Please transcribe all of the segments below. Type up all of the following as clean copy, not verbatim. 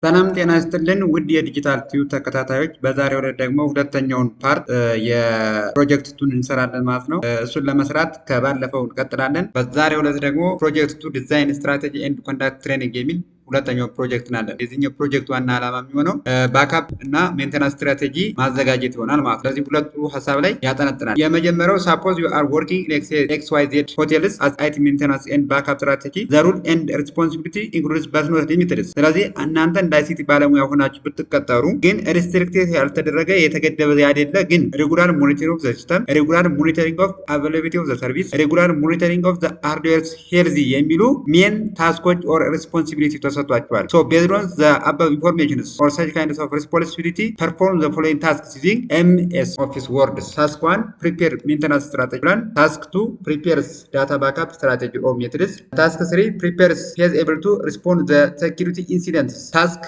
ሰላም ጤና ይስጥልን ውድ የዲጂታል ቲዩብ ተከታታዮች፣ በዛሬው ዕለት ደግሞ ሁለተኛውን ፓርት የፕሮጀክት ቱን እንሰራለን ማለት ነው። እሱን ለመስራት ከባለፈው እንቀጥላለን። በዛሬው ዕለት ደግሞ ፕሮጀክት ቱ ዲዛይን ስትራቴጂ ኤንድ ኮንዳክት ትሬኒንግ የሚል ሁለተኛው ፕሮጀክት አለ። የዚህኛው ፕሮጀክት ዋና ዓላማ የሚሆነው ባካፕ እና ሜንቴናንስ ስትራቴጂ ማዘጋጀት ይሆናል ማለት ነው። ስለዚህ ሁለቱ ሀሳብ ላይ ያጠነጥናል። የመጀመሪያው ሳፖዝ ዩ አር ወርኪንግ ኤክስ ዋይ ዜድ ሆቴልስ አዝ አይቲ ሜንቴናንስ ኤንድ ባካፕ ስትራቴጂ ዘ ሩል ኤንድ ሪስፖንሲቢሊቲ ኢንክሉድስ በት ኖት ሊሚትድስ። ስለዚህ እናንተ እንደ አይሲቲ ባለሙያ ሆናችሁ ብትቀጠሩ ግን ሪስትሪክትድ ያልተደረገ የተገደበ ያደለ ግን ሬጉላር ሞኒተሪንግ ኦፍ ዘ ሲስተም፣ ሬጉላር ሞኒተሪንግ ኦፍ አቬይላቢሊቲ ኦፍ ዘ ሰርቪስ፣ ሬጉላር ሞኒተሪንግ ኦፍ ዘ ሃርድዌር ሄልዚ የሚሉ ሜን ታስኮች ኦር ሪስፖንሲቢሊቲ ተሰጥቷቸዋል። So based on the above information or such kinds of responsibility, perform the following tasks using MS Office Word. Task 1, prepare maintenance strategy plan. Task 2, prepares data backup strategy or methods. Task 3, prepares is able to respond the security incidents. Task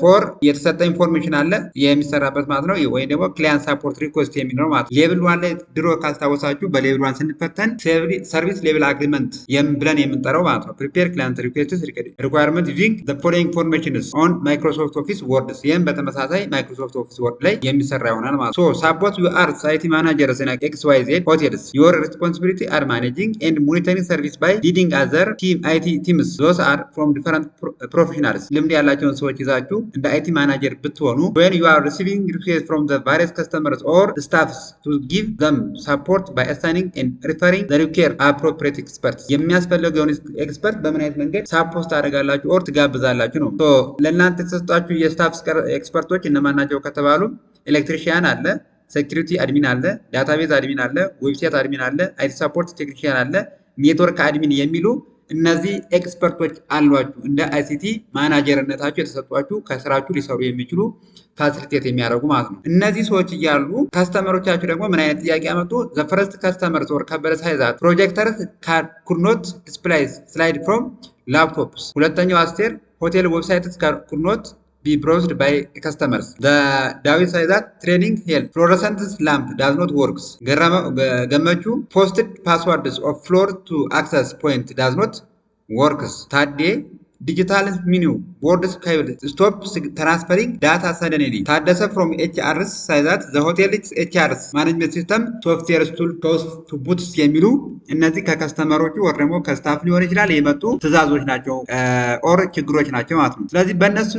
4, የተሰጠ ኢንፎርሜሽን አለ የሚሰራበት ማለት ነው። ወይ ደግሞ ክላይንት ሳፖርት ሪኩዌስት የሚለው ማለት ሌቭል 1 ላይ ድሮ ካስታወሳችሁ በሌቭል 1 ስንፈተን ሰርቪስ ሌቭል አግሪመንት ብለን የምንጠራው ማለት ነው። prepare client requests requirement using the following information is on Microsoft Office Word. ይህም በተመሳሳይ Microsoft Office Word ላይ የሚሰራ ይሆናል ማለት ነው። So suppose you are site managers in XYZ hotels. Your responsibility are managing and monitoring service by leading other IT teams. Those are from different professionals. ልምድ ያላቸውን ሰዎች ይዛችሁ እንደ IT manager ብትሆኑ when you are receiving requests from the various customers or staffs to give them support by assigning and referring the required appropriate experts. የሚያስፈልገውን ኤክስፐርት በምን አይነት መንገድ ሳፖርት ታደርጋላችሁ ኦር ትጋብዛላችሁ ነው። ለእናንተ የተሰጣችሁ የስታፍ ኤክስፐርቶች እነማን ናቸው ከተባሉ ኤሌክትሪሽያን አለ፣ ሴኩሪቲ አድሚን አለ፣ ዳታቤዝ አድሚን አለ፣ ዌብሳይት አድሚን አለ፣ አይቲ ሰፖርት ቴክኒሽያን አለ፣ ኔትወርክ አድሚን የሚሉ እነዚህ ኤክስፐርቶች አሏችሁ። እንደ አይሲቲ ማናጀርነታችሁ የተሰጧችሁ ከስራችሁ ሊሰሩ የሚችሉ ፋሲሊቴት የሚያደርጉ ማለት ነው። እነዚህ ሰዎች እያሉ ካስተመሮቻችሁ ደግሞ ምን አይነት ጥያቄ ያመጡ? ዘ ፈርስት ካስተመርስ ኦር ከበረሳይዛት ፕሮጀክተርስ ኩድ ኖት ዲስፕላይ ስላይድ ፍሮም ላፕቶፕስ። ሁለተኛው አስቴር ሆቴል ዌብሳይትስ ኩድ ኖት be browsed by customers. The David says that training help. Fluorescent lamp does not works. Gamachu posted passwords of floor to access point does not works. Third day digital menu boards cable stop transferring data suddenly. ታደሰ from HRS says that the hotel HRS management system software tool goes to boots የሚሉ እነዚህ ከከስተመሮቹ ወር ደግሞ ከስታፍ ሊሆን ይችላል የመጡ ትዕዛዞች ናቸው ኦር ችግሮች ናቸው ማለት ነው። ስለዚህ በእነሱ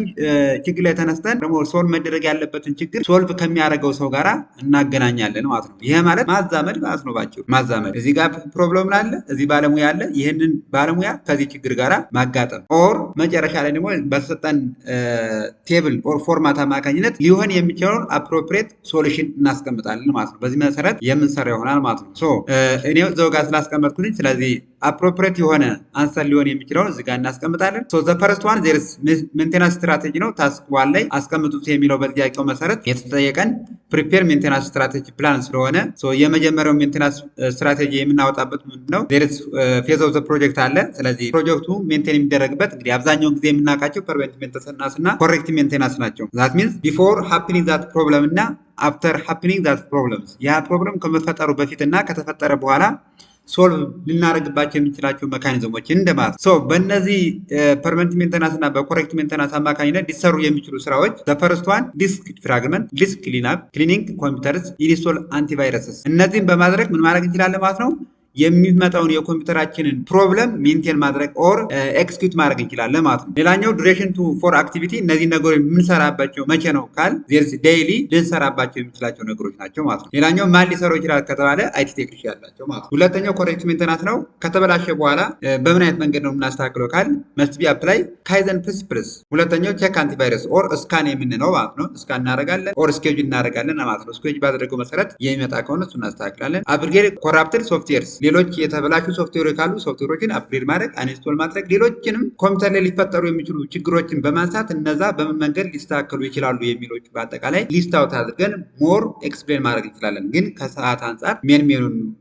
ችግር ላይ ተነስተን ደግሞ ሶልቭ መደረግ ያለበትን ችግር ሶልቭ ከሚያደርገው ሰው ጋራ እናገናኛለን ማለት ነው። ይሄ ማለት ማዛመድ ማለት ነው። ባጭሩ ማዛመድ እዚህ ጋር ፕሮብሌም አለ፣ እዚህ ባለሙያ አለ፣ ይሄንን ባለሙያ ከዚህ ችግር ጋራ ማጋጠም ኦር መጨረሻ ላይ ደግሞ በተሰጠን ቴብል ኦር ፎርማት አማካኝነት ሊሆን የሚችለውን አፕሮፕሪየት ሶሉሽን እናስቀምጣለን ማለት ነው። በዚህ መሰረት የምንሰራ ይሆናል ማለት ነው። ሶ እኔው እዛው ጋር ስላስቀመጥኩኝ ስለዚህ አፕሮፕሪየት የሆነ አንሰር ሊሆን የሚችለውን እዚህ ጋር እናስቀምጣለን። ሶ ዘ ፈርስት ዋን ዜርስ ሜንቴናንስ ስትራቴጂ ነው። ታስክ ዋን ላይ አስቀምጡት የሚለው በጥያቄው መሰረት የተጠየቀን ፕሪፔር ሜንቴናንስ ስትራቴጂ ፕላን ስለሆነ ሶ የመጀመሪያው ሜንቴናንስ ስትራቴጂ የምናወጣበት ምንድነው? ዜርስ ፌዝ ኦፍ ዘ ፕሮጀክት አለ። ስለዚህ ፕሮጀክቱ ሜንቴን የሚደረግበት እንግዲህ አብዛኛውን ጊዜ የምናውቃቸው ፐርቨንቲቭ ሜንቴናንስ እና ኮሬክቲቭ ሜንቴናንስ ናቸው። ዛት ሚንስ ቢፎር ሃፕኒንግ ዛት ፕሮብለም እና አፍተር ሃፕኒንግ ዛት ፕሮብለምስ። ያ ፕሮብለም ከመፈጠሩ በፊት እና ከተፈጠረ በኋላ ሶልቭ ልናደርግባቸው የምንችላቸው ሜካኒዝሞች እንደማለት ሶ በእነዚህ ፐርመነንት ሜንቴናንስ እና በኮሬክቲቭ ሜንቴናንስ አማካኝነት ሊሰሩ የሚችሉ ስራዎች ዘ ፈርስት ዋን ዲስክ ፍራግመንት፣ ዲስክ ክሊንአፕ፣ ክሊኒንግ ኮምፒውተርስ፣ ኢንስቶል አንቲቫይረስስ። እነዚህን በማድረግ ምን ማድረግ እንችላለን ማለት ነው የሚመጣውን የኮምፒውተራችንን ፕሮብለም ሜንቴን ማድረግ ኦር ኤክስኪዩት ማድረግ እንችላለን ማለት ነው። ሌላኛው ዱሬሽን ቱ ፎር አክቲቪቲ። እነዚህ ነገሮች የምንሰራባቸው መቼ ነው ካል ዜርስ ዴይሊ ልንሰራባቸው የሚችላቸው ነገሮች ናቸው ማለት ነው። ሌላኛው ማን ሊሰራው ይችላል ከተባለ አይቲ ቴክኒሽያን ያላቸው ማለት ነው። ሁለተኛው ኮሬክቲቭ ሜንቴናንስ ነው። ከተበላሸ በኋላ በምን አይነት መንገድ ነው የምናስተካክለው ካል መስት ቢ አፕላይ ካይዘን ፕሪንሲፕልስ። ሁለተኛው ቼክ አንቲቫይረስ ኦር ስካን የምንለው ማለት ነው። ስካን እናደርጋለን ኦር ስኬጁል እናደርጋለን ማለት ነው። ስኬጁል ባደረገው መሰረት የሚመጣ ከሆነ እሱ እናስተካክላለን። አፕግሬድ ኮራፕትድ ሶፍትዌርስ፣ ሌሎች የተበላሹ ሶፍትዌሮች ካሉ ሶፍትዌሮችን አፕግሬድ ማድረግ፣ አንኢንስቶል ማድረግ፣ ሌሎችንም ኮምፒውተር ላይ ሊፈጠሩ የሚችሉ ችግሮችን በማንሳት እነዛ በምን መንገድ ሊስተካከሉ ይችላሉ የሚሎች በአጠቃላይ ሊስት አውት አድርገን ሞር ኤክስፕሌን ማድረግ እንችላለን። ግን ከሰዓት አንጻር ሜን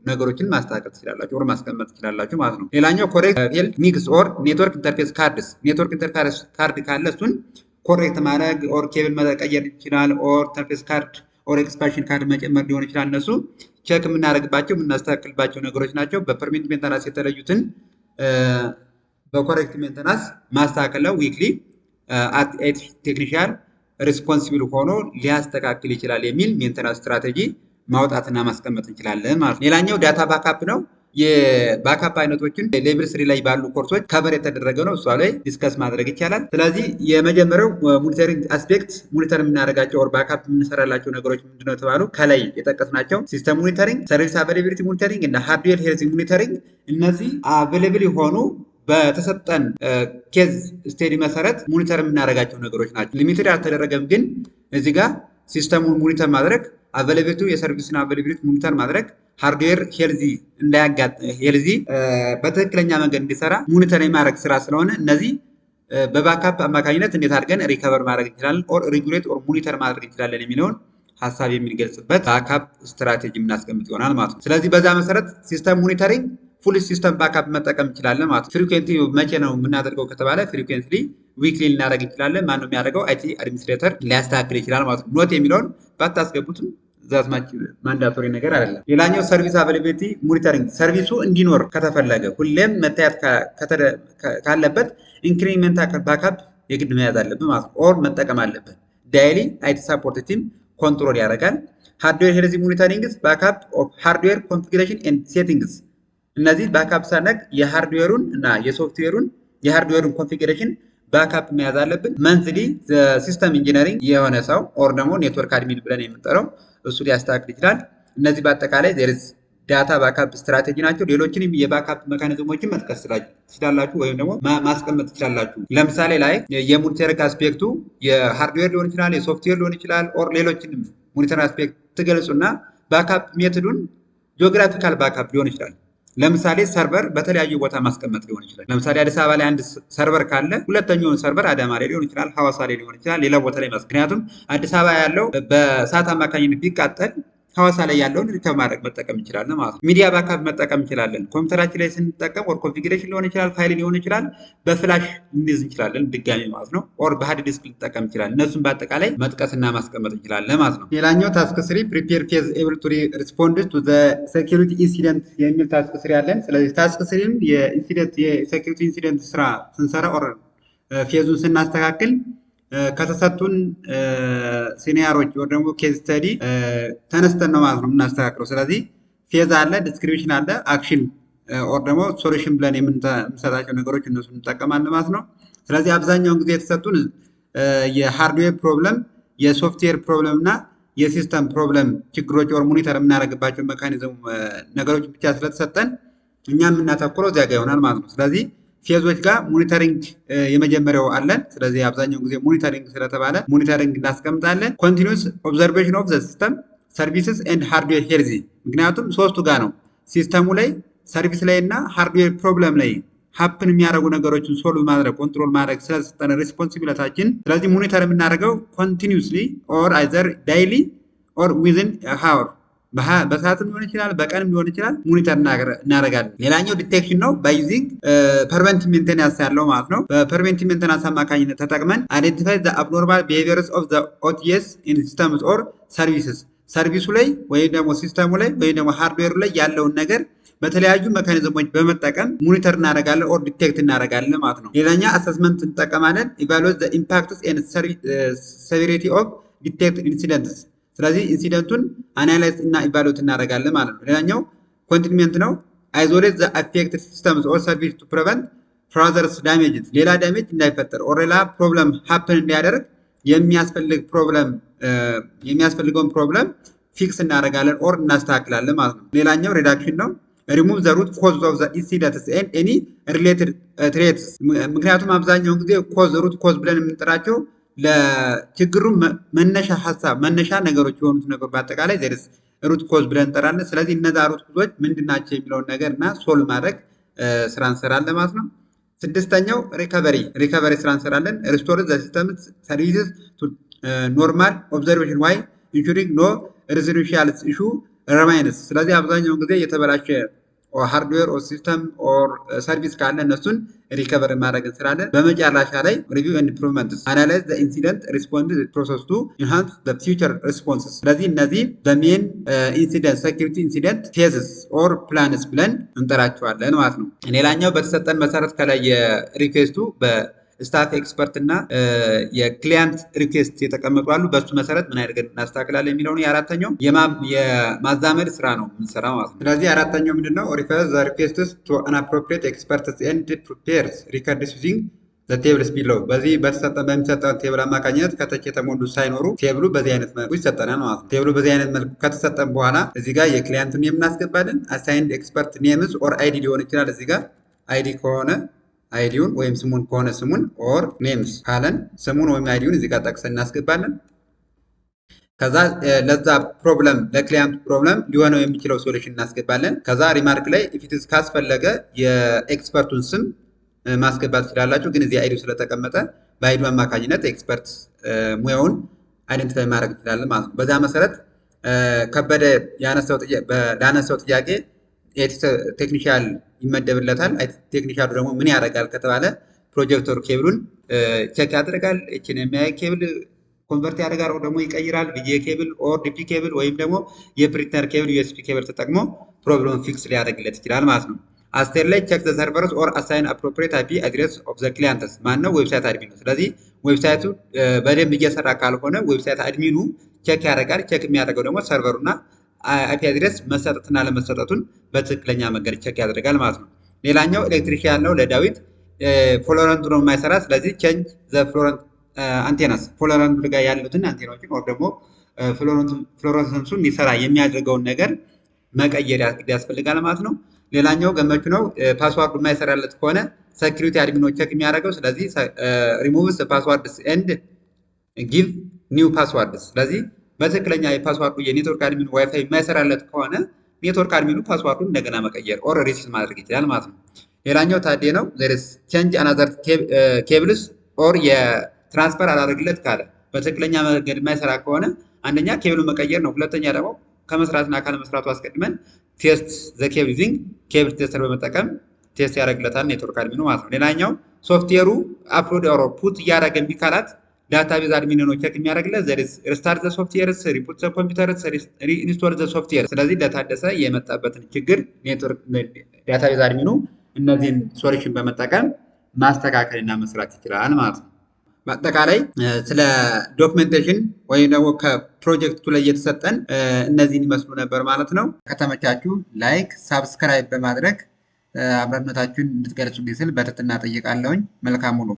ነገሮችን ማስተካከል ትችላላችሁ ኦር ማስቀመጥ ትችላላችሁ ማለት ነው። ሌላኛው ኮሬክት ፊልድ ሚክስ ኦር ኔትወርክ ኢንተርፌስ ካርድስ። ኔትወርክ ኢንተርፌስ ካርድ ካለ እሱን ኮሬክት ማድረግ ኦር ኬብል መቀየር ይችላል ኦር ኢንተርፌስ ካርድ ኦር ኤክስፓንሽን ካርድ መጨመር ሊሆን ይችላል። እነሱ ቼክ የምናደርግባቸው የምናስተካክልባቸው ነገሮች ናቸው። በፐርመነንት ሜንቴናንስ የተለዩትን በኮሬክቲቭ ሜንቴናንስ ማስተካከል ነው ዊክሊ ቴክኒሻል ሪስፖንሲብል ሆኖ ሊያስተካክል ይችላል የሚል ሜንተናንስ ስትራቴጂ ማውጣትና ማስቀመጥ እንችላለን ማለት ነው። ሌላኛው ዳታ ባካፕ ነው። የባካፕ አይነቶችን ሌቭል 3 ላይ ባሉ ኮርሶች ከቨር የተደረገ ነው። እሷ ላይ ዲስከስ ማድረግ ይቻላል። ስለዚህ የመጀመሪያው ሞኒተሪንግ አስፔክት ሞኒተር የምናደርጋቸው ኦር ባካፕ የምንሰራላቸው ነገሮች ምንድነው የተባሉ ከላይ የጠቀስናቸው ሲስተም ሞኒተሪንግ፣ ሰርቪስ አቬይላቢሊቲ ሞኒተሪንግ እና ሃርድዌር ሄልዝ ሞኒተሪንግ። እነዚህ አቬይላብል የሆኑ በተሰጠን ኬዝ ስቴዲ መሰረት ሞኒተር የምናደርጋቸው ነገሮች ናቸው። ሊሚትድ አልተደረገም፣ ግን እዚህ ጋር ሲስተሙን ሞኒተር ማድረግ፣ አቬይላቢሊቲ የሰርቪስን አቬይላቢሊቲ ሞኒተር ማድረግ፣ ሃርድዌር ሄልዚ በትክክለኛ መንገድ እንዲሰራ ሞኒተር የማድረግ ስራ ስለሆነ እነዚህ በባካፕ አማካኝነት እንዴት አድርገን ሪከቨር ማድረግ እንችላለን ኦር ሬጉሌት ኦር ሞኒተር ማድረግ እንችላለን የሚለውን ሀሳብ የሚገልጽበት ባካፕ ስትራቴጂ የምናስቀምጥ ይሆናል ማለት ነው። ስለዚህ በዛ መሰረት ሲስተም ሞኒተሪንግ ፉል ሲስተም ባካፕ መጠቀም እንችላለን ማለት ነው። ፍሪኩዌንትሊ መቼ ነው የምናደርገው ከተባለ ፍሪኩዌንትሊ ዊክሊ ልናደርግ እንችላለን። ማነው የሚያደርገው? አይቲ አድሚኒስትሬተር ሊያስተካክል ይችላል ማለት ነው። ኖት የሚለውን ባታስገቡትም ዛትማች ማንዳቶሪ ነገር አይደለም። ሌላኛው ሰርቪስ አቬይላቢሊቲ ሞኒተሪንግ፣ ሰርቪሱ እንዲኖር ከተፈለገ ሁሌም መታየት ካለበት ኢንክሪሜንታል ባካፕ የግድ መያዝ አለብን ማለት ነው። ኦር መጠቀም አለብን። ዳይሊ አይቲ ሳፖርት ቲም ኮንትሮል ያደርጋል። ሃርድዌር ሄልዝ ሞኒተሪንግስ ባካፕ ኦፍ ሃርድዌር ኮንፊግሬሽን ኤንድ ሴቲንግስ። እነዚህ ባካፕ ሳነግ የሃርድዌሩን እና የሃርድዌሩን ኮንፊግሬሽን ባካፕ መያዝ አለብን። መንዝሊ ሲስተም ኢንጂነሪንግ የሆነ ሰው ኦር ደግሞ ኔትወርክ አድሚን ብለን የምንጠራው እሱ ሊያስተካክል ይችላል። እነዚህ በአጠቃላይ ዜርዝ ዳታ ባካፕ ስትራቴጂ ናቸው። ሌሎችንም የባካፕ ሜካኒዝሞችን መጥቀስ ትችላላችሁ ወይም ደግሞ ማስቀመጥ ትችላላችሁ። ለምሳሌ ላይ የሞኒተሪንግ አስፔክቱ የሃርድዌር ሊሆን ይችላል፣ የሶፍትዌር ሊሆን ይችላል፣ ኦር ሌሎችንም ሞኒተሪንግ አስፔክት ትገልጹና ባካፕ ሜቶዱን ጂኦግራፊካል ባካፕ ሊሆን ይችላል። ለምሳሌ ሰርቨር በተለያዩ ቦታ ማስቀመጥ ሊሆን ይችላል። ለምሳሌ አዲስ አበባ ላይ አንድ ሰርቨር ካለ ሁለተኛውን ሰርቨር አዳማ ላይ ሊሆን ይችላል፣ ሐዋሳ ላይ ሊሆን ይችላል፣ ሌላ ቦታ ላይ ምክንያቱም አዲስ አበባ ያለው በሰዓት አማካኝነት ቢቃጠል ሐዋሳ ላይ ያለውን ሪከቨር ማድረግ መጠቀም እንችላለን ማለት ነው። ሚዲያ ባካፕ መጠቀም እንችላለን። ኮምፒውተራችን ላይ ስንጠቀም ኦር ኮንፊግሬሽን ሊሆን ይችላል፣ ፋይል ሊሆን ይችላል፣ በፍላሽ እንይዝ እንችላለን ድጋሚ ማለት ነው። ኦር በሃርድ ዲስክ ልንጠቀም እንችላለን። እነሱን በአጠቃላይ መጥቀስና ማስቀመጥ እንችላለን ማለት ነው። ሌላኛው ታስክ ስሪ ፕሪፔር ፌዝ ኤብል ቱ ሪስፖንድ ቱ ዘ ሴኩሪቲ ኢንሲደንት የሚል ታስክ ስሪ አለን። ስለዚህ ታስክ ስሪም የሴኩሪቲ ኢንሲደንት ስራ ስንሰራ ኦር ፌዙን ስናስተካክል ከተሰጡን ሲኒያሮች ወይ ደግሞ ኬዝ ስተዲ ተነስተን ነው ማለት ነው የምናስተካክለው። ስለዚህ ፌዝ አለ፣ ዲስክሪፕሽን አለ፣ አክሽን ኦር ደግሞ ሶሉሽን ብለን የምንሰጣቸው ነገሮች እነሱን እንጠቀማለን ማለት ነው። ስለዚህ አብዛኛውን ጊዜ የተሰጡን የሃርድዌር ፕሮብለም፣ የሶፍትዌር ፕሮብለም እና የሲስተም ፕሮብለም ችግሮች ኦር ሞኒተር የምናደርግባቸው ሜካኒዝም ነገሮች ብቻ ስለተሰጠን እኛ የምናተኩረው እዚያ ጋር ይሆናል ማለት ነው። ስለዚህ ፌዞች ጋር ሞኒተሪንግ የመጀመሪያው አለን። ስለዚህ አብዛኛው ጊዜ ሞኒተሪንግ ስለተባለ ሞኒተሪንግ እናስቀምጣለን። ኮንቲኒዩስ ኦብዘርቬሽን ኦፍ ዘ ሲስተም ሰርቪስስ ኤንድ ሃርድዌር ሄልዚ። ምክንያቱም ሶስቱ ጋር ነው ሲስተሙ ላይ፣ ሰርቪስ ላይ እና ሃርድዌር ፕሮብለም ላይ ሀፕን የሚያደርጉ ነገሮችን ሶልቭ ማድረግ ኮንትሮል ማድረግ ስለተሰጠን ሪስፖንሲቢሊታችን። ስለዚህ ሞኒተር የምናደርገው ኮንቲኒዩስሊ ኦር አይዘር ዳይሊ ኦር ዊዝን ሃወር በሰዓትም ሊሆን ይችላል፣ በቀንም ሊሆን ይችላል፣ ሞኒተር እናደርጋለን። ሌላኛው ዲቴክሽን ነው። ባይዚንግ ፐርቨንቲቭ ሜንቴናንስ ያለው ማለት ነው። በፐርቨንቲቭ ሜንቴናንስ አማካኝነት ተጠቅመን አይዴንቲፋይ ዘ አብኖርማል ቢሄቪየርስ ኦፍ ዘ ኦቲኤስ ኢን ሲስተምስ ኦር ሰርቪስስ። ሰርቪሱ ላይ ወይም ደግሞ ሲስተሙ ላይ ወይም ደግሞ ሃርድዌሩ ላይ ያለውን ነገር በተለያዩ ሜካኒዝሞች በመጠቀም ሞኒተር እናደርጋለን ኦር ዲቴክት እናደርጋለን ማለት ነው። ሌላኛ አሰስመንት እንጠቀማለን። ኢቫሉዌት ዘ ኢምፓክትስ ኤንድ ሴቨሪቲ ኦፍ ዲቴክት ኢንሲደንትስ። ስለዚህ ኢንሲደንቱን አናላይዝ እና ኢቫሉዌት እናደርጋለን ማለት ነው። ሌላኛው ኮንቲንመንት ነው። አይዞሌት ዘ አፌክትድ ሲስተምስ ኦር ሰርቪስ ቱ ፕሪቨንት ፈርዘር ዳሜጅ፣ ሌላ ዳሜጅ እንዳይፈጠር ኦር ሌላ ፕሮብለም ሀፕን እንዲያደርግ የሚያስፈልገውን ፕሮብለም ፊክስ እናደርጋለን ኦር እናስተካክላለን ማለት ነው። ሌላኛው ሪዳክሽን ነው። ሪሙቭ ዘ ሩት ኮዝ ኦፍ ዘ ኢንሲደንትስ ኤንድ ኤኒ ሪሌትድ ትሬትስ። ምክንያቱም አብዛኛውን ጊዜ ሩት ኮዝ ብለን የምንጠራቸው ለችግሩ መነሻ ነገሮች የሆኑት ነገሮች በአጠቃላይ ዘርስ ሩት ኮዝ ብለን እንጠራለን። ስለዚህ እነዛ ሩት ኮዞች ምንድናቸው የሚለውን ነገር እና ሶልቭ ማድረግ ስራ እንሰራለን ማለት ነው። ስድስተኛው ሪከቨሪ ስራ እንሰራለን። ሪስቶር ዘ ሲስተም ሰርቪስስ ቱ ኖርማል ኦብዘርቬሽን ዋይ ኢንሹሪንግ ኖ ሬዚዱሻል ኢሹ ሪማይንስ። ስለዚህ አብዛኛውን ጊዜ የተበላሸ ሃርድዌር ኦር ሲስተም ኦር ሰርቪስ ካለ እነሱን ሪከቨር ማድረግ እንችላለን። በመጨረሻ ላይ ሪቪው ኤንድ ኢምፕሩቭመንትስ አናላይዝ ዘ ኢንሲደንት ሪስፖንድ ፕሮሰስ ቱ ኢንሃንስ ዘ ፊውቸር ሪስፖንስስ። ስለዚህ እነዚህ በሜን ኢንሲደንት ሴኩሪቲ ኢንሲደንት ፌዝስ ኦር ፕላንስ ብለን እንጠራቸዋለን ማለት ነው። ሌላኛው በተሰጠን መሰረት ከላይ የሪኩዌስቱ ስታፍ ኤክስፐርት እና የክሊያንት ሪኩዌስት የተቀመጡ አሉ። በሱ መሰረት ምን አድርገን እናስተካክላለን የሚለው ነው። የአራተኛው የማዛመድ ስራ ነው የምንሰራው ማለት ነው። ስለዚህ አራተኛው ምንድነው? ሪፈር ዘ ሪኩዌስትስ ቱ አን አፕሮፕሪየት ኤክስፐርትስ ኤንድ ፕሪፔርስ ሪከርድስ ዩዚንግ ቴብልስ ቢለው በዚህ በሚሰጠን ቴብል አማካኝነት ከታች የተሞሉ ሳይኖሩ ቴብሉ በዚህ አይነት መልኩ ይሰጠናል ማለት ነው። ቴብሉ በዚህ አይነት መልኩ ከተሰጠን በኋላ እዚህ ጋር የክሊያንቱን ኔም እናስገባለን። አሳይንድ ኤክስፐርት ኔምስ ኦር አይዲ ሊሆን ይችላል። እዚህ ጋር አይዲ ከሆነ አይዲውን ወይም ስሙን ከሆነ ስሙን ኦር ኔምስ ካለን ስሙን ወይም አይዲውን እዚህ ጋር ጠቅሰን እናስገባለን። ከዛ ለዛ ፕሮብለም ለክሊያንቱ ፕሮብለም ሊሆነው የሚችለው ሶሉሽን እናስገባለን። ከዛ ሪማርክ ላይ ኢፊትስ ካስፈለገ የኤክስፐርቱን ስም ማስገባት ትችላላችሁ። ግን እዚህ አይዲው ስለተቀመጠ በአይዲው አማካኝነት ኤክስፐርት ሙያውን አይደንቲፋይ ማድረግ ትችላለን ማለት ነው። በዛ መሰረት ከበደ ላነሳው ጥያቄ ቴክኒሻል ይመደብለታል። ቴክኒሻሉ ደግሞ ምን ያደርጋል ከተባለ ፕሮጀክተሩ ኬብሉን ቼክ ያደርጋል። ኤችዲኤምአይ ኬብል ኮንቨርት ያደርጋል ደግሞ ይቀይራል። ቪጂኤ ኬብል ኦር ዲፒ ኬብል ወይም ደግሞ የፕሪንተር ኬብል ዩኤስቢ ኬብል ተጠቅሞ ፕሮብሌም ፊክስ ሊያደርግለት ይችላል ማለት ነው። አስቴር ላይ ቼክ ዘ ሰርቨርስ ኦር አሳይን አፕሮፕሪየት አይፒ አድሬስ ኦፍ ዘ ክሊያንትስ ማነው? ዌብሳይት አድሚን ነው። ስለዚህ ዌብሳይቱ በደንብ እየሰራ ካልሆነ ዌብሳይት አድሚኑ ቼክ ያደርጋል። ቼክ የሚያደርገው ደግሞ ሰርቨሩና አይፒ አድሬስ መሰጠትና ለመሰጠቱን በትክክለኛ መንገድ ቼክ ያደርጋል ማለት ነው። ሌላኛው ኤሌክትሪሽያን ነው። ለዳዊት ፍሎረንቱ ነው የማይሰራ። ስለዚህ ቼንጅ ዘ ፍሎረንት አንቴናስ ፍሎረንቱ ጋር ያሉትን አንቴናዎችን ወር ደግሞ ፍሎረንሱን እንዲሰራ የሚያደርገውን ነገር መቀየር ያስፈልጋል ማለት ነው። ሌላኛው ገመቹ ነው። ፓስዋርዱ የማይሰራለት ከሆነ ሴኩሪቲ አድሚኖ ቼክ የሚያደርገው። ስለዚህ ሪሙቭስ ፓስዋርድስ ኤንድ ጊቭ ኒው ፓስዋርድስ። ስለዚህ በትክክለኛ የፓስዋርዱ የኔትወርክ አድሚኑ ዋይፋይ የማይሰራለት ከሆነ ኔትወርክ አድሚኑ ፓስዋርዱን እንደገና መቀየር ኦር ሪሴት ማድረግ ይችላል ማለት ነው። ሌላኛው ታዴ ነው። ዘርስ ቼንጅ አናዘር ኬብልስ ኦር የትራንስፈር አላደርግለት ካለ በትክክለኛ መንገድ የማይሰራ ከሆነ አንደኛ ኬብሉን መቀየር ነው። ሁለተኛ ደግሞ ከመስራትና ካለመስራቱ አስቀድመን ቴስት ዘ ኬብል ዩዚንግ ኬብል ቴስተር በመጠቀም ቴስት ያደርግለታል ኔትወርክ አድሚኑ ማለት ነው። ሌላኛው ሶፍትዌሩ አፕሎድ ኦር ፑት እያደረገ እምቢ ካላት ዳታቤዝ አድሚን ነው ቼክ የሚያደርግለት። ዘርስ ሪስታርት ዘ ሶፍትዌርስ ሪፑት ዘ ኮምፒውተርስ ሪኢንስቶል ዘ ሶፍትዌር። ስለዚህ ለታደሰ የመጣበትን ችግር ኔትወርክ ዳታቤዝ አድሚኑ እነዚህን ሶሉሽን በመጠቀም ማስተካከልና መስራት ይችላል ማለት ነው። በአጠቃላይ ስለ ዶክመንቴሽን ወይም ደግሞ ከፕሮጀክቱ ላይ የተሰጠን እነዚህን ይመስሉ ነበር ማለት ነው። ከተመቻችሁ ላይክ፣ ሳብስክራይብ በማድረግ አብሮነታችሁን እንድትገልጹልኝ ስል በትህትና እጠይቃለሁኝ። መልካም ሁሉ